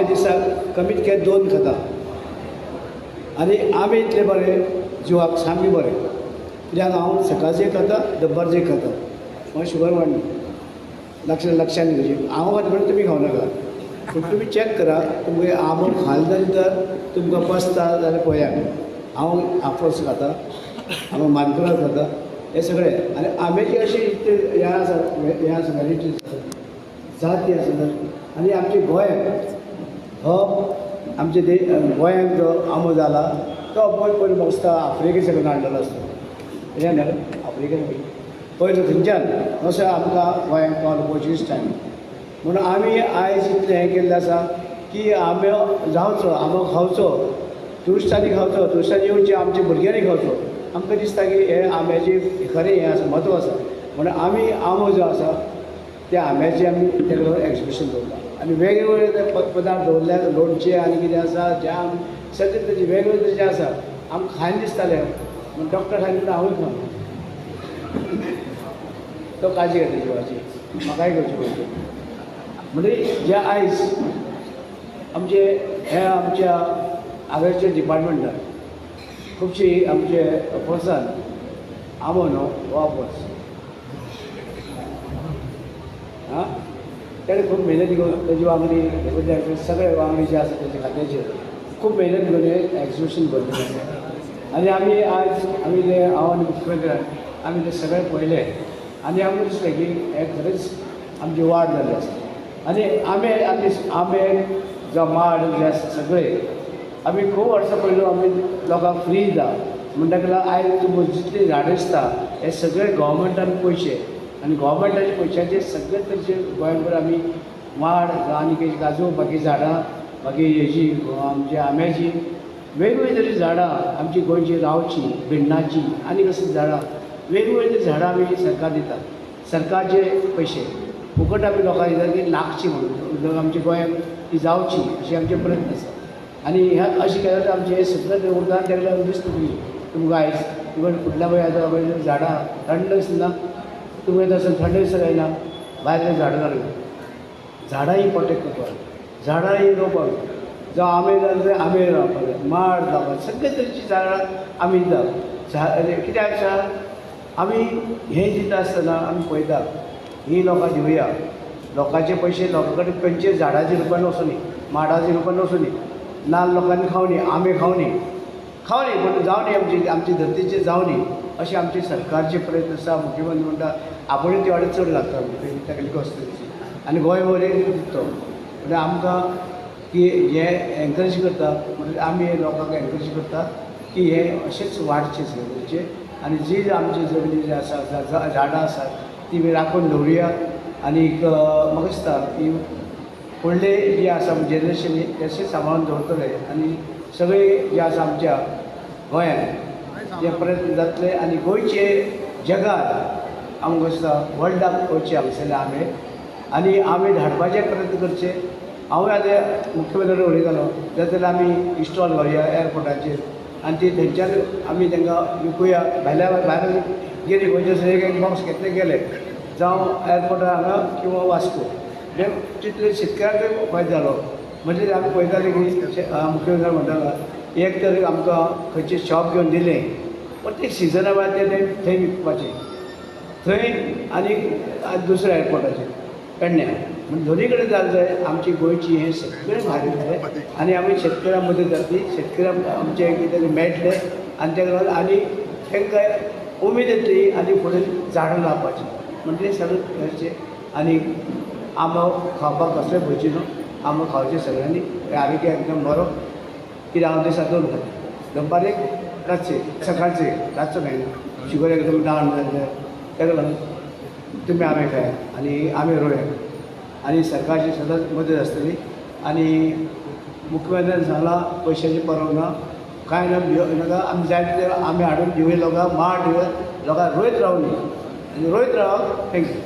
दिसाक कमीत कमी 2 खाता आनी आंबे इतले बरे जिवाक सामके बरे कित्याक हांव सकाळचें खाता दनपारचें खाता म्हाका शुगर वाडना लक्षांत घेवची हांव खाता म्हणून तुमी खावं नाका पूण तुमी चॅक करा तुमगे आंबो खाल जाल्यार तर तुमकां पसता जाल्यार पळयात हांव आफोस खाता हांव मानकुराद खाता हे सगळे आनी आंब्याची अशी हें आसा वॅरायटीज जाती आसात आनी आमच्या गोंयांत हो आमचे गोंयांत जो आंबो जाला तो पयलीं म्हाका दिसता आफ्रिकेच्यान हाडलेलो आसता कित्याक आफ्रिकेन पयलो थंयच्यान असो आमकां गोंयांत पावलो पोर्चुगीज टायम म्हणून आमी आयज इतलें हें केल्लें आसा की आंबो जावचो आंबो खावचो ट्युरिस्टांनी खावचो ट्युरिस्टांनी येवचे आमच्या भुरग्यांनी खावचो आमकां दिसता की हे आंब्याची खरें हें आसा म्हत्व आसा म्हणून आमी आंबो जो आसा त्या आंब्याचें आमी तेका एक्जिबिशन दवरता आनी वेगवेगळे पदार्थ दवरल्यात लोणचें आनी कितें आसा जाम सगळे तेजे वेगवेगळे तरेचे आसा आमकां खायन दिसतालें म्हण डॉक्टर खायन म्हणून हांवूय खावं तो काळजी घेता जिवाची म्हाकाय करची पडटा म्हणजे जे आयज आमचे हे आमच्या आग्रेचे डिपार्टमेंटान खुबशीं आमचे फोर्सान आंबो न्हू वापस हां तेणें खूब मेहनत घेवन तेजी वांगडी सगळे वांगडी जे आसा तेजे खात्याचेर खूब मेहनत घेवन हें एक्जिबिशन भरलेलें आसा आनी आमी आयज आमी ते हांव आनी मुख्यमंत्र्यान आमी ते सगळें पळयलें आनी आमकां दिसलें की हें खरेंच आमची वाड जाल्ली आसा आनी आंबे जावं माड जे आसा सगळे आमी खूब वर्सां पयलू आमी लोकांक फ्री दिता म्हणटकच आयज तुमी जितली झाडां दिसता हे सगळे गोवोरमेंटान पयशे आनी गोवोरमेंटाच्या पयशांचे सगळे तरेचे गोंयभर आमी माड आनी काही काजू बाकी झाडां बाकी हेजी आमच्या आंब्याची वेगवेगळी तरेची झाडां आमची गोंयची रावची भिण्णाची आनी कसली झाडां वेगवेगळी झाडां आमी सरकार दिता सरकारचे पयशे फुकट आमी लोकांक दितात की लागची म्हणून आमच्या गोंयांत ती जावची अशें आमचे प्रयत्न आसा आनी ह्या अशें केल्यार आमचें हे सगळें उरता तेका दिसता तुमकां आयज तुमकां फुडल्या वेळार झाडां थंड दिसना तुमकां तसो थंड दिसता जायना भायर झाडां घालून झाडां ही प्रोटेक्ट करपाक झाडां ही रोवपाक जावं आंबे जाले जाल्यार आंबे रावपाक जाय माड जावपाक सगळे तरेची झाडां आमी दिता कित्याक आसा आमी हें दिता आसतना आमी पळयता ही लोकां दिवया लोकांचे पयशे लोकां कडेन खंयचे झाडांचे रुपान वचूनी माडाचे रुपान वचूनी नाल्ल लोकांनी खावनी आंबे खावनी पूण जावनी आमची धर्तीचेर जावनी अशें आमचे सरकारचे प्रयत्न आसा मुख्यमंत्री म्हणटा आपुणूय ती वाडे चड लागता ताका कॉस्टची आनी गोंयभर दितो म्हणजे आमकां की हे एनकरेज करता म्हणजे आमी लोकांक एनकरेज करता की हे अशेंच वाडचे सगळेचे आनी जी आमची जमनी जी आसा झाडां आसात ती राखून दवरुया आनीक म्हाका दिसता की फुडले जे आसा जनरेशन तशेंच सांबाळून दवरतले आनी सगळे जे आसा आमच्या गोंयांत जे प्रयत्न जातले आनी गोंयचे जगात आमकां दिसता वर्ल्डाक वयचे हांगसरले आंबे आनी आंबे धाडपाचे प्रयत्न करचे हांवूय आतां मुख्यमंत्री उलयतालो जाल्यार आमी इस्टॉल घालुया एअरपोर्टाचेर आनी ती थंयच्यान आमी तांकां विकुया भायर गेली गोंयचे एक बॉक्स घेतले गेले जावं एअरपोर्टार हांगा किंवा वास्को हे तितले शेतकारांक फायदो जालो म्हणजे आमी पळयताले की मुख्यमंत्री म्हणटालो एक तर आमकां खंयचें शॉप घेवन दिलें प्रत्येक सिजना वेळार ते थंय विकपाचें थंय आनी दुसऱ्या एअरपोर्टाचेर पेडण्यां म्हणजे दोनी कडेन जालें जाय आमची गोंयची हें सगळें भायर जालें आनी आमी शेतकऱ्यांक मदत जातली शेतकऱ्यांक आमचें कितें तरी मेळटलें आनी तेका लागून आनी तांकां उमेद येतली आनी फुडें झाडां लावपाचीं म्हणजे सगळें करचें आनी आंबो खावपाक कसलें भंयची न्हू आंबो खावचें सगळ्यांनी आरोग्य एकदम बरो कित्याक हांव दिसा 2 खाता दनपारचें रातचें सकाळचें रातचो खायना शुगर एकदम डावन जालें ताका लागून तुमी आंबे खायात आनी आंबे रोयात आनी सरकारची सदांच मदत आसतली आनी मुख्यमंत्र्यान सांगलां पयशांची परवा ना कांय नाका आमी जाय तितले आंबे हाडून दिवया लोकांक माड दिवया लोकांक रोयत रावली आनी रोयत रावप थँक्यू